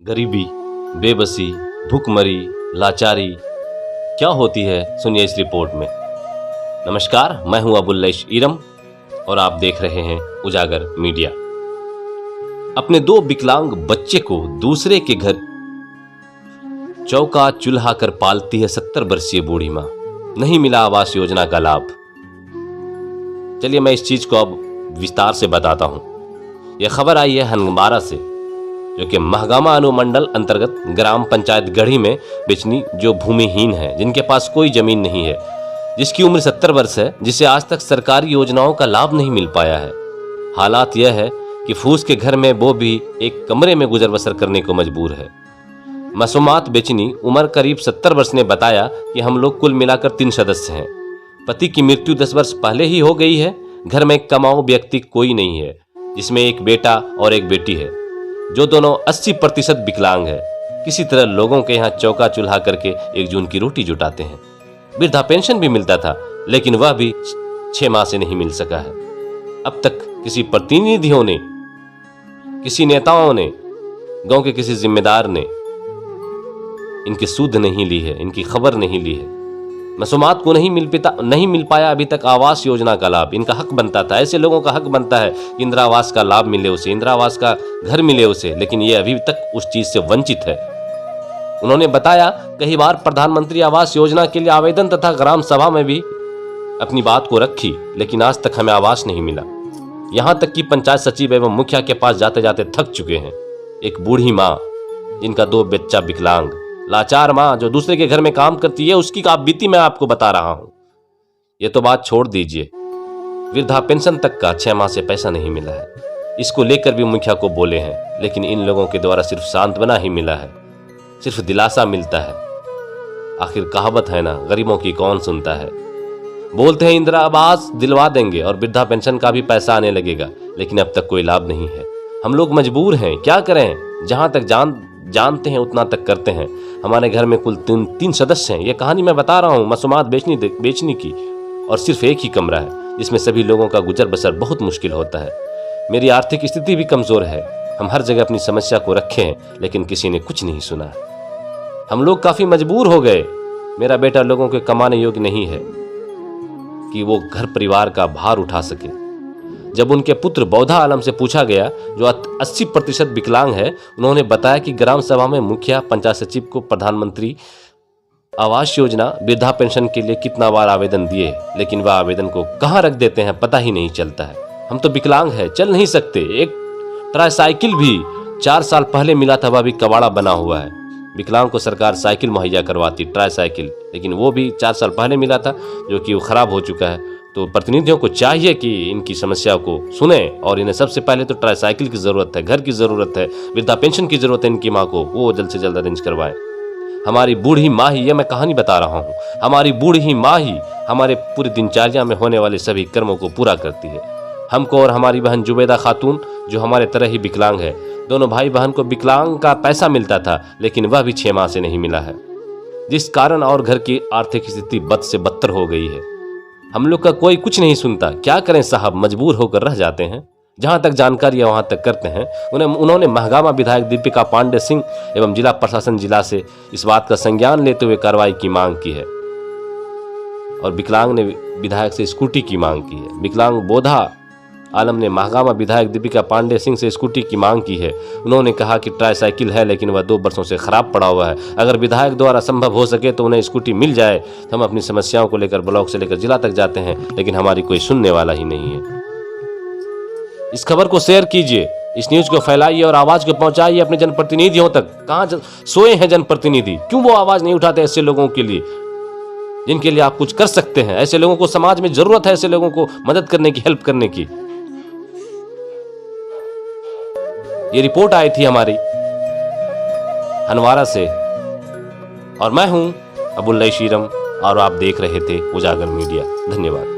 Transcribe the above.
गरीबी, बेबसी, भूखमरी, लाचारी क्या होती है, सुनिए इस रिपोर्ट में। नमस्कार, मैं हूं अबुल्लैश ईरम और आप देख रहे हैं उजागर मीडिया। अपने 2 विकलांग बच्चे को दूसरे के घर चौका चूल्हा कर पालती है 70 वर्षीय बूढ़ी मां। नहीं मिला आवास योजना का लाभ। चलिए मैं इस चीज को अब विस्तार से बताता हूं। यह खबर आई है हनवारा से, जो कि महगामा अनुमंडल अंतर्गत ग्राम पंचायत गढ़ी में बिचनी, जो भूमिहीन है, जिनके पास कोई जमीन नहीं है, जिसकी उम्र 70 वर्ष है, जिसे आज तक सरकारी योजनाओं का लाभ नहीं मिल पाया है। हालात यह है कि फूस के घर में वो भी एक कमरे में गुजर बसर करने को मजबूर है। मासूमात बेचनी, उम्र करीब 70 वर्ष, ने बताया कि हम लोग कुल मिलाकर 3 सदस्य हैं। पति की मृत्यु 10 वर्ष पहले ही हो गई है। घर में कमाऊ व्यक्ति कोई नहीं है, जिसमें एक बेटा और एक बेटी है, जो दोनों 80% विकलांग है। किसी तरह लोगों के यहाँ चौका चूल्हा करके 1 जून की रोटी जुटाते हैं। वृद्धा पेंशन भी मिलता था, लेकिन वह भी 6 माह से नहीं मिल सका है। अब तक किसी प्रतिनिधियों ने, किसी नेताओं ने, गांव के किसी जिम्मेदार ने इनकी सुध नहीं ली है, इनकी खबर नहीं ली है। मासूमात को नहीं मिल पाया अभी तक आवास योजना का लाभ। इनका हक बनता था, ऐसे लोगों का हक बनता है कि इंदिरा आवास का लाभ मिले उसे, इंदिरा आवास का घर मिले उसे, लेकिन ये अभी तक उस चीज से वंचित है। उन्होंने बताया कई बार प्रधानमंत्री आवास योजना के लिए आवेदन तथा ग्राम सभा में भी अपनी बात को रखी, लेकिन आज तक हमें आवास नहीं मिला। यहां तक कि पंचायत सचिव एवं मुखिया के पास जाते जाते थक चुके हैं। एक बूढ़ी माँ, जिनका 2 बच्चा विकलांग, लाचार माँ जो दूसरे के घर में काम करती है, उसकी आप बीती मैं आपको बता रहा हूं। ये तो बात छोड़ दीजिए, वृद्धा पेंशन तक का 6 माह से पैसा नहीं मिला है। इसको लेकर भी मुखिया को बोले हैं, लेकिन इन लोगों के द्वारा सिर्फ सांत्वना ही मिला है, सिर्फ दिलासा मिलता है। आखिर कहावत है ना, गरीबों की कौन सुनता है। बोलते हैं इंदिरा आवास दिलवा देंगे और वृद्धा पेंशन का भी पैसा आने लगेगा, लेकिन अब तक कोई लाभ नहीं है। हम लोग मजबूर हैं, क्या करें। जहां तक जानते हैं उतना तक करते हैं। हमारे घर में कुल 3 सदस्य हैं। ये कहानी मैं बता रहा हूँ मासूमात बेचने की, और सिर्फ एक ही कमरा है, जिसमें सभी लोगों का गुजर बसर बहुत मुश्किल होता है। मेरी आर्थिक स्थिति भी कमजोर है। हम हर जगह अपनी समस्या को रखे हैं, लेकिन किसी ने कुछ नहीं सुना। हम लोग काफी मजबूर हो गए। मेरा बेटा लोगों के कमाने योग्य नहीं है कि वो घर परिवार का भार उठा सके। जब उनके पुत्र बौधा आलम से पूछा गया, जो 80% विकलांग है, उन्होंने बताया कि ग्राम सभा में मुखिया, पंचायत सचिव को प्रधानमंत्री आवास योजना, वृद्धा पेंशन के लिए कितना बार आवेदन दिए, लेकिन वह आवेदन को कहाँ रख देते हैं पता ही नहीं चलता है। हम तो विकलांग है, चल नहीं सकते। एक ट्राईसाइकिल भी 4 साल पहले मिला था, वह भी कबाड़ा बना हुआ है। विकलांग को सरकार साइकिल मुहैया करवाती, ट्राईसाइकिल, लेकिन वो भी 4 साल पहले मिला था, जो कि वो खराब हो चुका है। तो प्रतिनिधियों को चाहिए कि इनकी समस्या को सुने, और इन्हें सबसे पहले तो ट्राईसाइकिल की जरूरत है, घर की जरूरत है, वृद्धा पेंशन की जरूरत है इनकी माँ को, वो जल्द से जल्द अरेंज करवाएं। हमारी बूढ़ी माँ ही, ये मैं कहानी बता रहा हूँ, हमारी बूढ़ी माँ ही हमारे पूरी दिनचर्या में होने वाले सभी कर्मों को पूरा करती है। हमको और हमारी बहन जुबैदा खातून, जो हमारे तरह ही विकलांग है, दोनों भाई बहन को विकलांग का पैसा मिलता था, लेकिन वह भी 6 माह से नहीं मिला है, जिस कारण और घर की आर्थिक स्थिति बद से बदतर हो गई है। हम लोग का कोई कुछ नहीं सुनता। क्या करें साहब, मजबूर होकर रह जाते हैं। जहां तक जानकारी है वहां तक करते हैं। उन्होंने महगामा विधायक दीपिका पांडे सिंह एवं जिला प्रशासन जिला से इस बात का संज्ञान लेते हुए कार्रवाई की मांग की है, और विकलांग ने विधायक से स्कूटी की मांग की है। विकलांग बौधा आलम ने महगामा विधायक दीपिका पांडे सिंह से स्कूटी की मांग की है। उन्होंने कहा कि ट्राईसाइकिल है, लेकिन वह 2 वर्षों से खराब पड़ा हुआ है। अगर विधायक द्वारा संभव हो सके तो उन्हें स्कूटी मिल जाए, तो हम अपनी समस्याओं को लेकर ब्लॉक से लेकर जिला तक जाते हैं, लेकिन हमारी कोई सुनने वाला ही नहीं है। इस खबर को शेयर कीजिए, इस न्यूज को फैलाइए और आवाज को पहुंचाइए अपने जनप्रतिनिधियों तक। कहाँ सोए हैं जनप्रतिनिधि? क्यों वो आवाज नहीं उठाते ऐसे लोगों के लिए, जिनके लिए आप कुछ कर सकते हैं? ऐसे लोगों को समाज में जरूरत है, ऐसे लोगों को मदद करने की, हेल्प करने की। ये रिपोर्ट आई थी हमारी हनवारा से, और मैं हूं अबुल्लैश ईरम, और आप देख रहे थे उजागर मीडिया। धन्यवाद।